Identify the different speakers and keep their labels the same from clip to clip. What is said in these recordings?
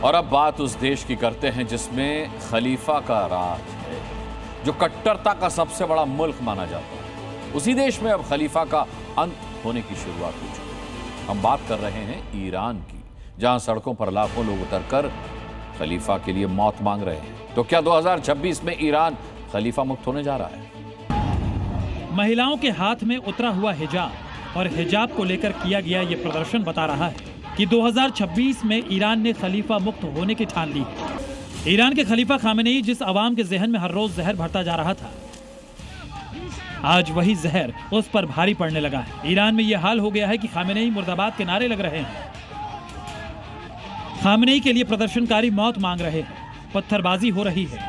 Speaker 1: और अब बात उस देश की करते हैं जिसमें खलीफा का राज है, जो कट्टरता का सबसे बड़ा मुल्क माना जाता है। उसी देश में अब खलीफा का अंत होने की शुरुआत हो चुकी है। हम बात कर रहे हैं ईरान की, जहां सड़कों पर लाखों लोग उतरकर खलीफा के लिए मौत मांग रहे हैं। तो क्या 2026 में ईरान खलीफा मुक्त होने जा रहा है?
Speaker 2: महिलाओं के हाथ में उतरा हुआ हिजाब और हिजाब को लेकर किया गया ये प्रदर्शन बता रहा है कि 2026 में ईरान ने खलीफा मुक्त होने की ठान ली है। ईरान के खलीफा खामेनेई जिस अवाम के जहन में हर रोज जहर भरता जा रहा था, आज वही जहर उस पर भारी पड़ने लगा है। ईरान में यह हाल हो गया है कि खामेनेई मुर्दाबाद के नारे लग रहे हैं। खामेनेई के लिए प्रदर्शनकारी मौत मांग रहे हैं, पत्थरबाजी हो रही है,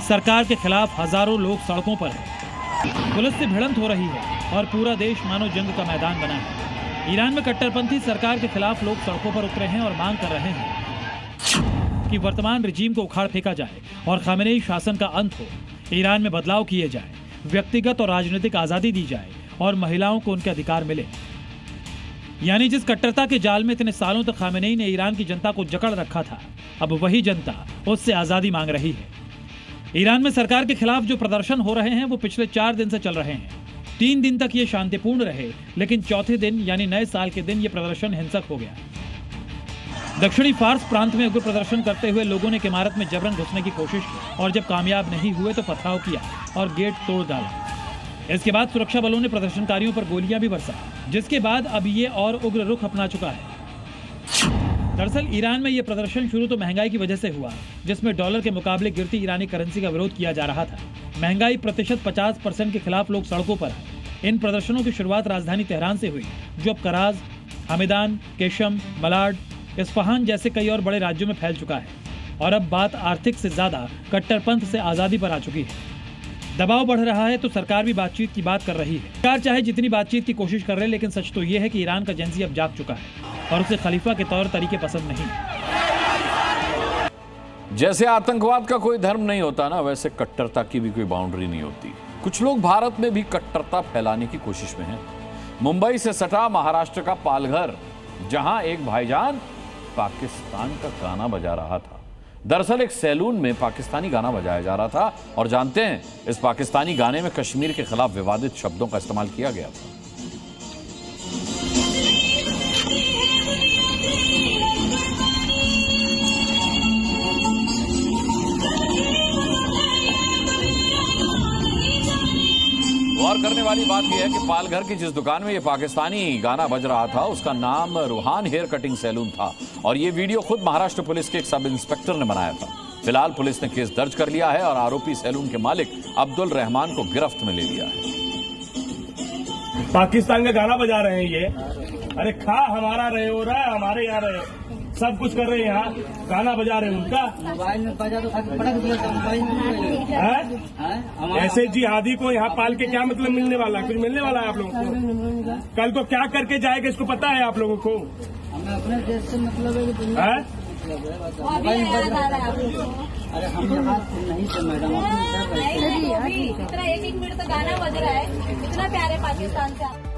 Speaker 2: सरकार के खिलाफ हजारों लोग सड़कों पर हैं, पुलिस से भिड़ंत हो रही है और पूरा देश मानो जंग का मैदान बना है। ईरान में कट्टरपंथी सरकार के खिलाफ लोग सड़कों पर उतरे हैं और मांग कर रहे हैं कि वर्तमान रिजीम को उखाड़ फेंका जाए और खामेनेई शासन का अंत हो, ईरान में बदलाव किए जाए, व्यक्तिगत और राजनीतिक आजादी दी जाए और महिलाओं को उनके अधिकार मिले। यानी जिस कट्टरता के जाल में इतने सालों तक खामेनेई ने ईरान की जनता को जकड़ रखा था, अब वही जनता उससे आजादी मांग रही है। ईरान में सरकार के खिलाफ जो प्रदर्शन हो रहे हैं वो पिछले 4 दिन से चल रहे हैं। 3 दिन तक ये शांतिपूर्ण रहे, लेकिन चौथे दिन यानी नए साल के दिन ये प्रदर्शन हिंसक हो गया। दक्षिणी फार्स प्रांत में उग्र प्रदर्शन करते हुए लोगों ने इमारत में जबरन घुसने की कोशिश की और जब कामयाब नहीं हुए तो पथराव किया और गेट तोड़ डाला। इसके बाद सुरक्षा बलों ने प्रदर्शनकारियों पर गोलियां भी बरसाई, जिसके बाद अब ये और उग्र रुख अपना चुका है। दरअसल ईरान में यह प्रदर्शन शुरू तो महंगाई की वजह से हुआ, जिसमें डॉलर के मुकाबले गिरती ईरानी करेंसी का विरोध किया जा रहा था। महंगाई प्रतिशत 50% के खिलाफ लोग सड़कों पर आए। इन प्रदर्शनों की शुरुआत राजधानी तेहरान से हुई, जो अब कराज, हमेदान, केशम, मलाड, इस्फहान जैसे कई और बड़े राज्यों में फैल चुका है। और अब बात आर्थिक से ज्यादा कट्टरपंथ से आजादी पर आ चुकी है। दबाव बढ़ रहा है तो सरकार भी बातचीत की बात कर रही है। सरकार चाहे जितनी बातचीत की कोशिश कर रहे, लेकिन सच तो यह है कि ईरान का जेंजी अब जाग चुका है और उसे खलीफा के तौर तरीके पसंद नहीं।
Speaker 1: जैसे आतंकवाद का कोई धर्म नहीं होता ना, वैसे कट्टरता की भी कोई बाउंड्री नहीं होती। कुछ लोग भारत में भी कट्टरता फैलाने की कोशिश में हैं। मुंबई से सटा महाराष्ट्र का पालघर, जहां एक भाईजान पाकिस्तान का गाना बजा रहा था। दरअसल एक सैलून में पाकिस्तानी गाना बजाया जा रहा था और जानते हैं, इस पाकिस्तानी गाने में कश्मीर के खिलाफ विवादित शब्दों का इस्तेमाल किया गया था। गौर करने वाली बात यह है कि पालघर की जिस दुकान में ये पाकिस्तानी गाना बज रहा था, उसका नाम रूहान हेयर कटिंग सैलून था और ये वीडियो खुद महाराष्ट्र पुलिस के एक सब इंस्पेक्टर ने बनाया था। फिलहाल पुलिस ने केस दर्ज कर लिया है और आरोपी सैलून के मालिक अब्दुल रहमान को गिरफ्त में ले लिया है।
Speaker 3: पाकिस्तान का गाना बजा रहे हैं ये। अरे खा हमारा रहे हो रहा है, हमारे यहाँ रहे, सब कुछ कर रहे हैं, यहाँ गाना बजा रहे हैं उनका।
Speaker 4: मोबाइल में बजा तो पटक दिया, मोबाइल में
Speaker 3: ऐसे जिहादी को यहाँ पाल के क्या मतलब मिलने वाला, कुछ मिलने वाला है आप लोगों को? कल को क्या करके जाएगा इसको पता है आप लोगों को?
Speaker 4: हमें अपने देश से मतलब है कि मोबाइल में बजा रहा है। अरे हम यहाँ नहीं थे मैडम,
Speaker 5: इतना 1-1 मिनट तो गाना बज रहा है, इतना प्यारे पाकिस्तान से।